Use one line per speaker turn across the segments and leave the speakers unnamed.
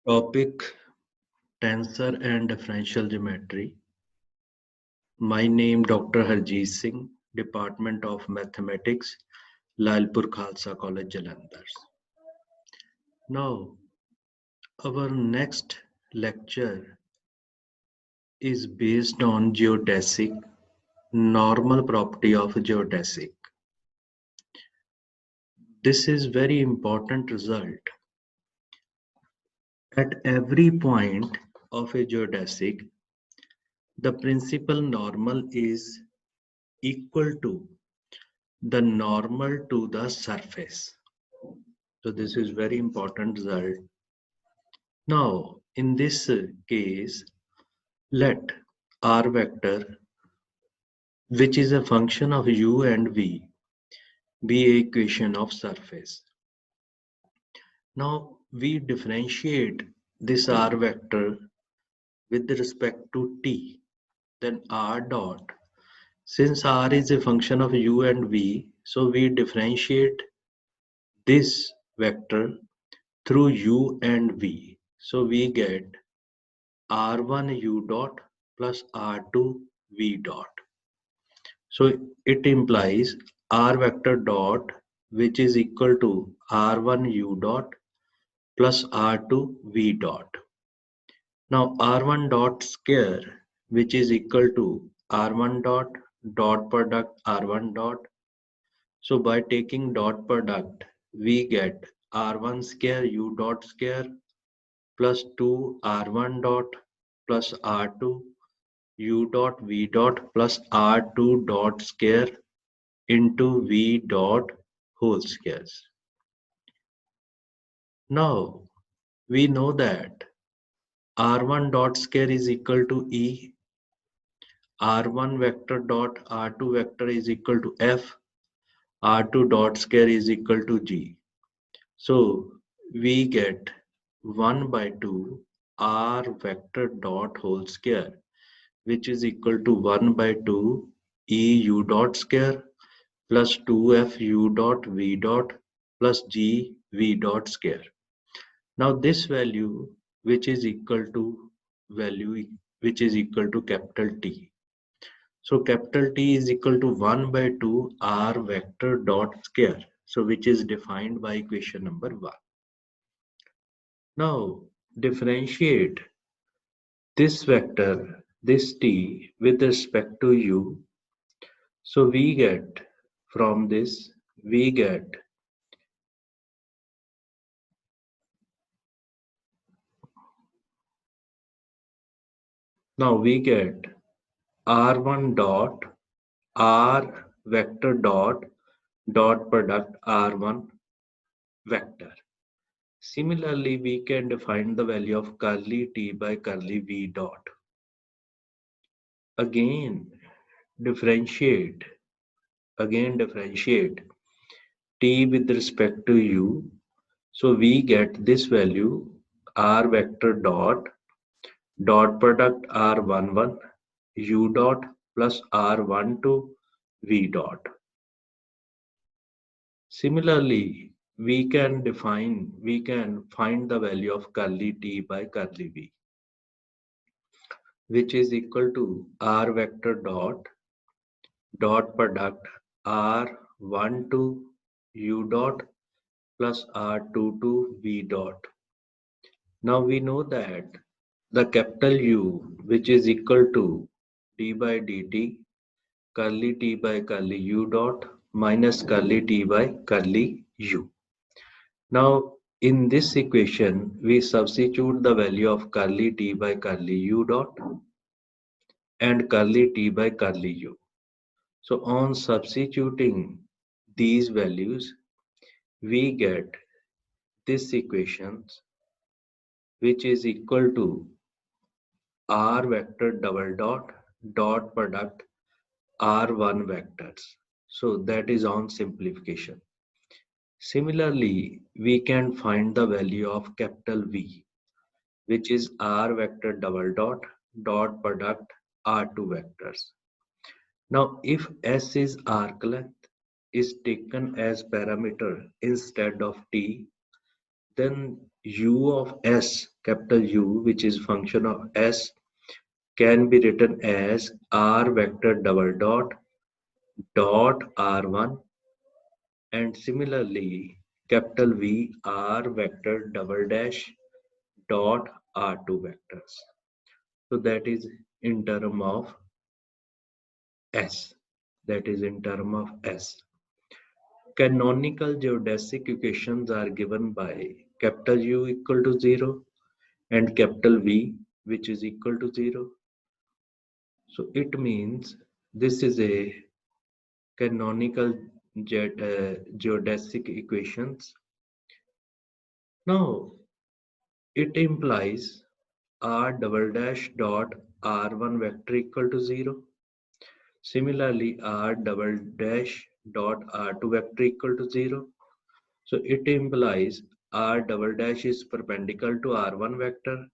Topic Tensor and Differential Geometry. My name Dr. Harjeet Singh, Department of Mathematics, Lalpur Khalsa College, Jalandhar. Now, our next lecture is based on geodesic, normal property of geodesic. This is very important result. At every point of a geodesic, the principal normal is equal to the normal to the surface. So this is very important result. Now, in this case, let r vector, which is a function of u and v, be a equation of surface. Now, we differentiate this r vector with respect to t, then r dot. Since r is a function of u and v, so we differentiate this vector through u and v. So we get r1 u dot plus r2 v dot. So it implies r vector dot, which is equal to r1 u dot plus r2 v dot. Now r1 dot square, which is equal to r1 dot product r1 dot. So by taking dot product, we get r1 square u dot square plus 2 r1 dot plus r2 u dot v dot plus r2 dot square into v dot whole squares. Now we know that r1 dot square is equal to e, r1 vector dot r2 vector is equal to f, r2 dot square is equal to g. So we get 1 by 2 r vector dot whole square, which is equal to 1 by 2 e u dot square plus 2f u dot v dot plus g v dot square. Now this value, which is equal to capital T. So capital T is equal to 1 by 2 r vector dot square. So which is defined by equation number 1. Now differentiate this vector, this t, with respect to u. So we get from this, we get now we get r1 dot r vector dot product r1 vector. Similarly, we can define the value of curly t by curly v dot. Again differentiate t with respect to u. So we get this value r vector dot product r11 u dot plus r12 v dot. Similarly, we can find the value of curly t by curly v, which is equal to r vector dot product r12 u dot plus r22 v dot. Now we know that the capital U, which is equal to d by dt curly t by curly u dot minus curly t by curly u. Now in this equation, we substitute the value of curly t by curly u dot and curly t by curly u. So on substituting these values, we get this equation, which is equal to r vector dot product r1 vectors. So that is on simplification. Similarly, we can find the value of capital V, which is r vector dot product r2 vectors. Now if S is arc length is taken as parameter instead of t, then u of s, capital U, which is function of s, can be written as r vector double dot r1, and similarly capital V r vector double dash dot r2 vectors. So that is in term of s. That is in term of s. Canonical geodesic equations are given by capital U equal to 0 and capital V, which is equal to 0. So it means this is a canonical geodesic equations. Now it implies r double dash dot r1 vector equal to 0. Similarly, r double dash dot r2 vector equal to 0. So it implies r double dash is perpendicular to r1 vector,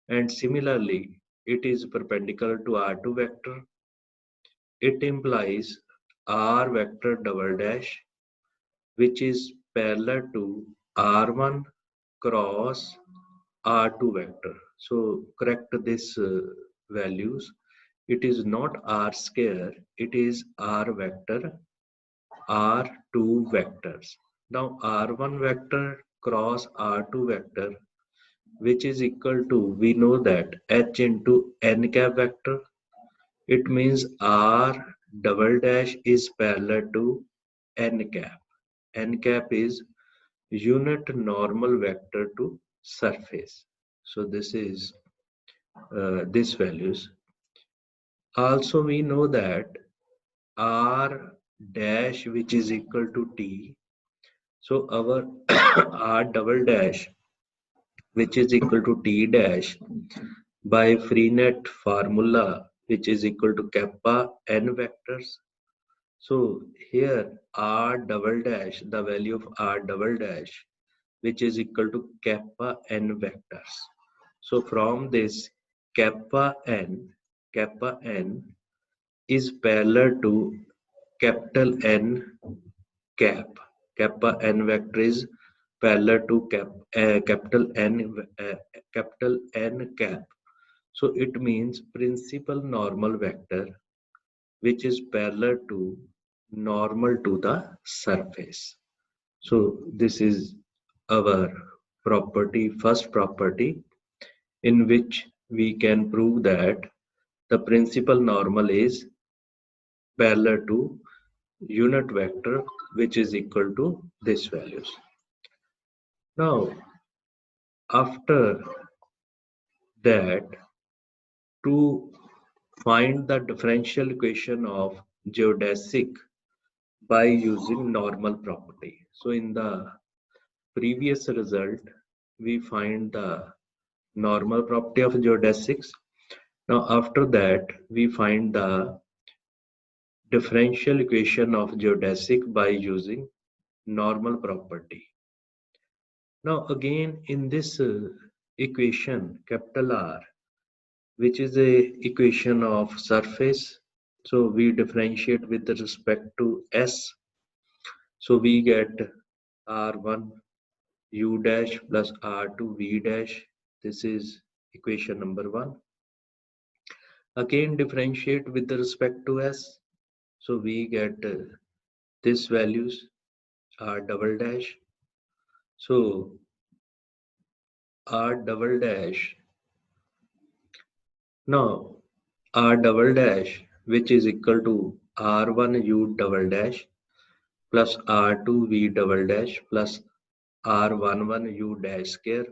and similarly it is perpendicular to r2 vector. It implies r vector double dash, which is parallel to r1 cross r2 vector. So correct this values. It is not r square, it is r vector r2 vectors. Now r1 vector cross r2 vector, which is equal to, we know that h into n cap vector. It means r double dash is parallel to n cap. N cap is unit normal vector to surface. So this is this values. Also we know that r dash, which is equal to t. So our r double dash, which is equal to t dash, by Freenet formula, which is equal to kappa n vectors. So here r double dash, the value of r double dash, which is equal to kappa n vectors. So from this kappa n is parallel to capital N cap. Kappa n vector is parallel to capital N cap. So it means principal normal vector, which is parallel to normal to the surface. So this is our property, first property, in which we can prove that the principal normal is parallel to unit vector, which is equal to this values. Now after that, to find the differential equation of geodesic by using normal property. So in the previous result, we find the normal property of geodesics. Now after that, we find the differential equation of geodesic by using normal property. Now again in this equation, capital R, which is a equation of surface, so we differentiate with respect to S. So we get R1 U dash plus R2 V dash. This is equation number 1. Again differentiate with respect to S. So we get this values R double dash. So R double dash. Now R double dash, which is equal to R1 U double dash plus R2 V double dash plus R11 U dash square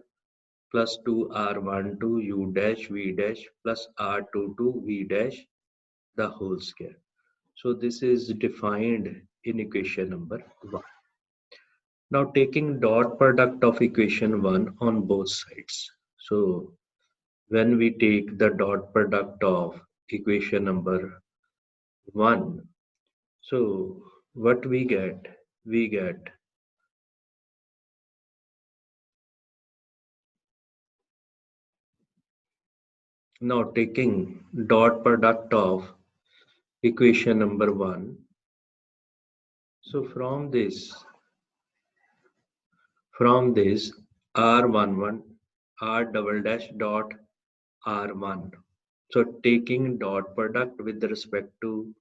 plus 2R12 U dash V dash plus R22 V dash the whole square. So this is defined in equation number 1. Now taking dot product of equation 1 on both sides. So when we take the dot product of equation number 1, so what we get? We get now taking dot product of equation number 1. So from this R11 R double dash dot R1. So taking dot product with respect to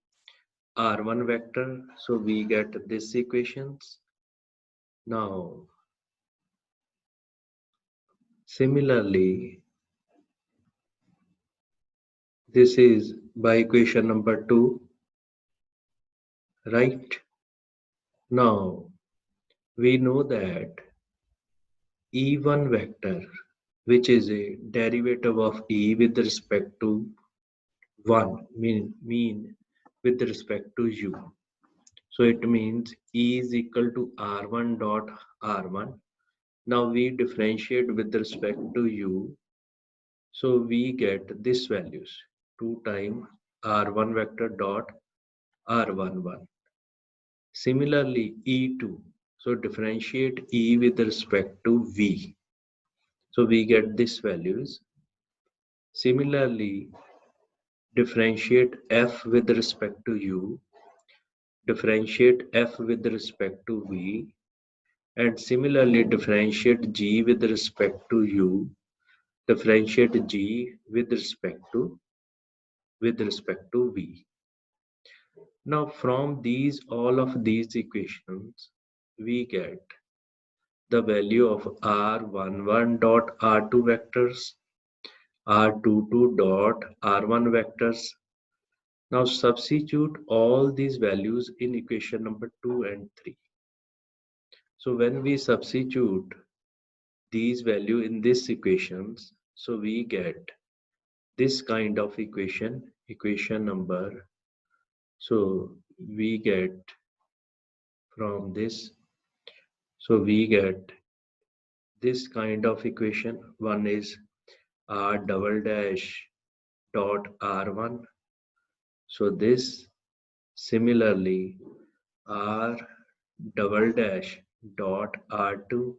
R1 vector, so we get this equations. Now, similarly, this is by equation number 2, right? Now, we know that E1 vector, which is a derivative of E with respect to 1, mean with respect to U. So it means E is equal to R1 dot R1. Now we differentiate with respect to U. So we get this values 2 times R1 vector dot R11. Similarly, E2. So differentiate E with respect to V. So we get this values. Similarly, differentiate F with respect to U. Differentiate F with respect to V. And similarly differentiate G with respect to U, differentiate G with respect to V. Now from these all of these equations we get the value of R11 dot R2 vectors, R22 dot R1 vectors. Now substitute all these values in equation number 2 and 3. So when we substitute these value in this equations, so we get this kind of equation number. So we get from this, so we get this kind of equation. One is R double dash dot R1. So this similarly R double dash dot R2.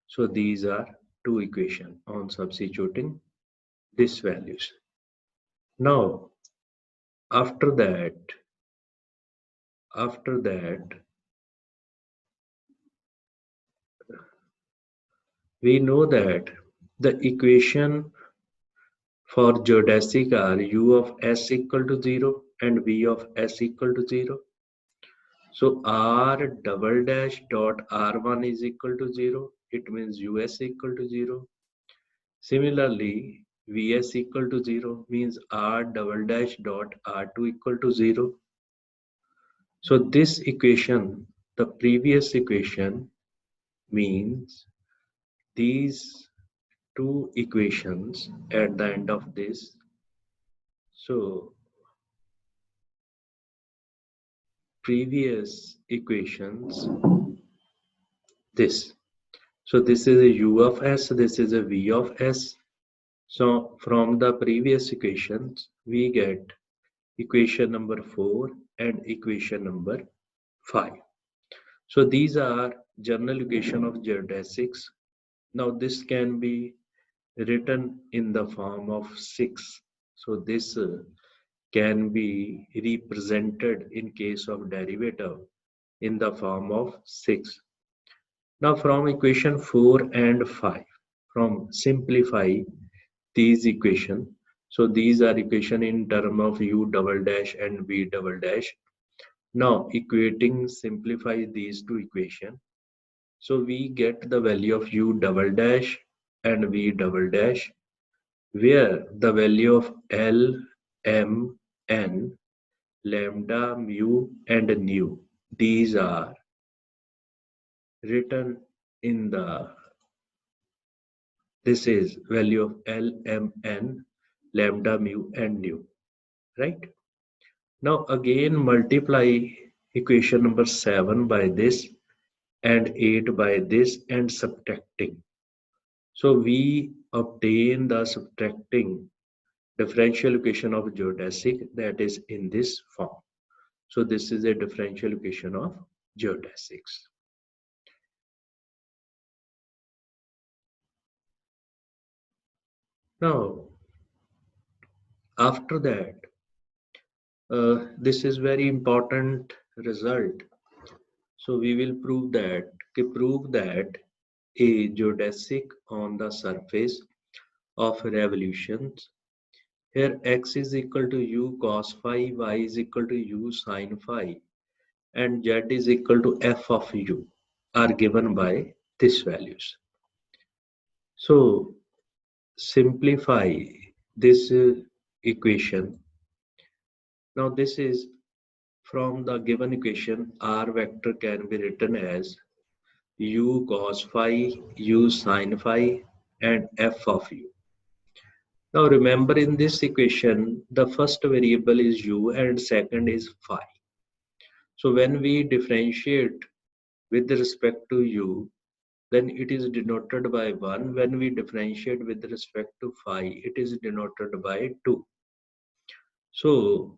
So these are two equations on substituting these values. Now after that we know that the equation for geodesic are u of s equal to 0 and v of s equal to 0. So r double dash dot r1 is equal to 0. It means us equal to 0. Similarly, vs equal to 0 means r double dash dot r2 equal to 0. So this equation, the previous equation, means these two equations at the end of this. So previous equations, this. So this is a u of s, this is a v of s. So from the previous equations, we get equation number 4 and equation number 5. So these are general equation of geodesics. Now this can be written in the form of 6. So this can be represented in case of derivative in the form of 6. Now from equation 4 and 5, from simplify these equation. So these are equation in term of u double dash and v double dash. Now equating simplify these two equation. So we get the value of u double dash and v double dash, where the value of L, M, N, lambda, mu and nu, these are written in the, this is value of L, M, N, lambda, mu and nu, right? Now again multiply equation number 7 by this and 8 by this and subtracting. So we obtain the subtracting differential equation of geodesic, that is in this form. So this is a differential equation of geodesics. Now after that, this is very important result. So we will prove that a geodesic on the surface of revolutions. Here x is equal to u cos phi, y is equal to u sin phi, and z is equal to f of u are given by these values. So simplify this equation. Now this is from the given equation, r vector can be written as u cos phi, u sin phi, and f of u. Now remember, in this equation, the first variable is u and second is phi. So when we differentiate with respect to u, then it is denoted by 1. When we differentiate with respect to phi, it is denoted by 2. So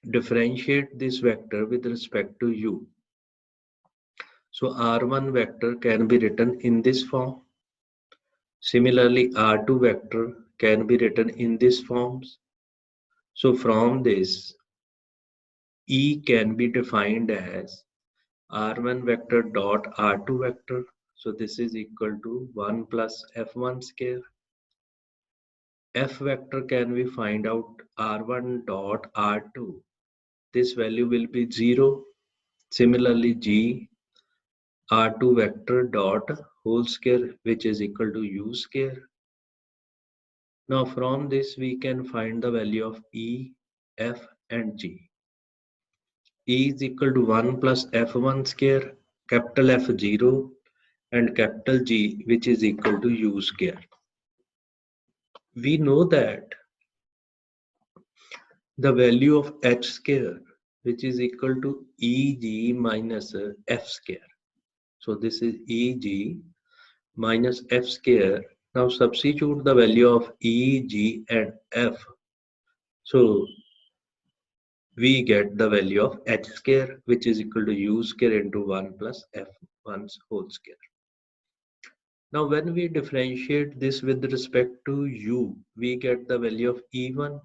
differentiate this vector with respect to u. So R1 vector can be written in this form. Similarly, R2 vector can be written in this forms. So from this, E can be defined as R1 vector dot R2 vector. So this is equal to 1 plus F1 square. F vector can we find out R1 dot R2. This value will be 0. Similarly, G R2 vector dot whole square, which is equal to U square. Now from this we can find the value of E, F and G. E is equal to 1 plus F1 square, capital F 0 and capital G, which is equal to U square. We know that the value of H square, which is equal to EG minus F square. So this is EG minus F square. Now substitute the value of E, G and F. So we get the value of H square, which is equal to U square into 1 plus F1's whole square. Now when we differentiate this with respect to U, we get the value of E1.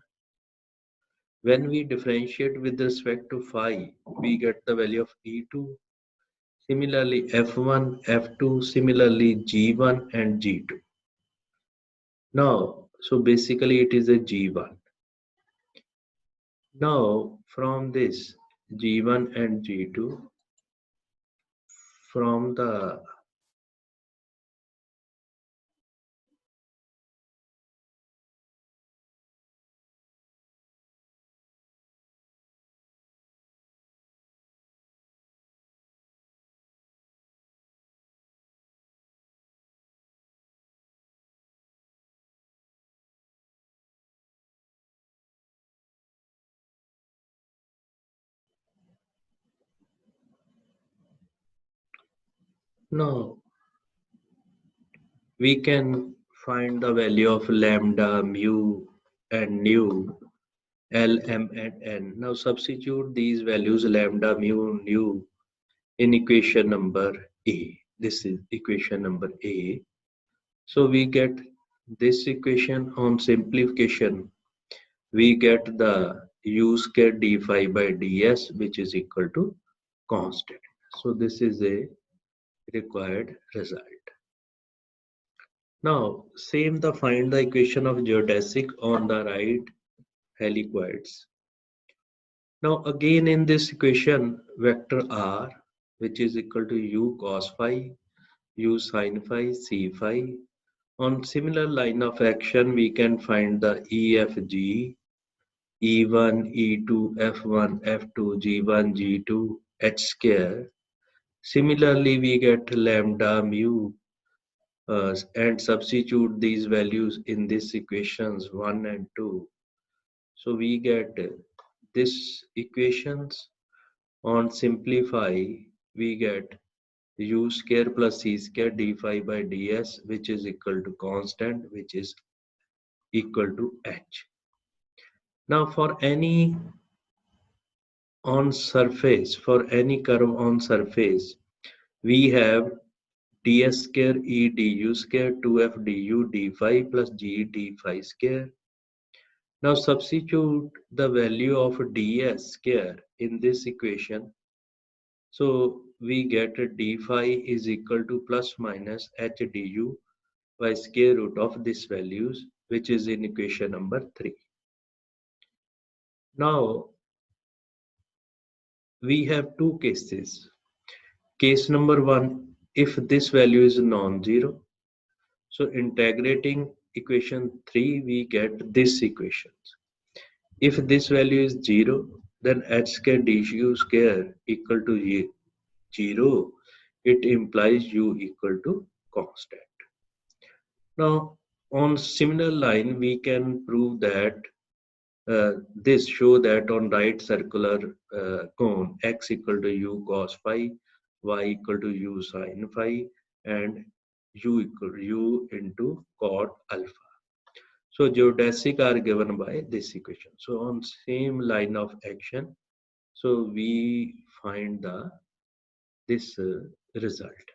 When we differentiate with respect to phi, we get the value of E2. Similarly, F1, F2, similarly G1 and G2. Now, so basically it is a G1. Now, from this G1 and G2, from the now we can find the value of lambda, mu, and nu, L, M, and N. Now substitute these values lambda, mu, nu in equation number A. This is equation number A. So we get this equation on simplification. We get the u square d phi by ds, which is equal to constant. So this is a required result. Now, same the find the equation of geodesic on the right helicoids. Now again in this equation, vector r, which is equal to u cos phi, u sin phi, c phi. On similar line of action, we can find the EFG, E1, E2, F1, F2, G1, G2, H square. Similarly, we get lambda, mu, and substitute these values in these equations 1 and 2. So we get this equations. On simplify, we get u square plus c square d phi by ds, which is equal to constant, which is equal to h. Now for any on surface, for any curve on surface, we have ds square e du square 2f du d phi plus g d phi square. Now substitute the value of ds square in this equation. So we get d phi is equal to plus minus h du by square root of these values, which is in equation number 3. Now we have two cases. Case number 1, if this value is non-zero, so integrating equation 3, we get this equation. If this value is 0, then h square du square equal to 0. It implies u equal to constant. Now, on similar line, we can prove that this show that on right circular cone, x equal to u cos phi, y equal to u sin phi, and u equal to u into cot alpha. So geodesic are given by this equation. So on same line of action, so we find the this result.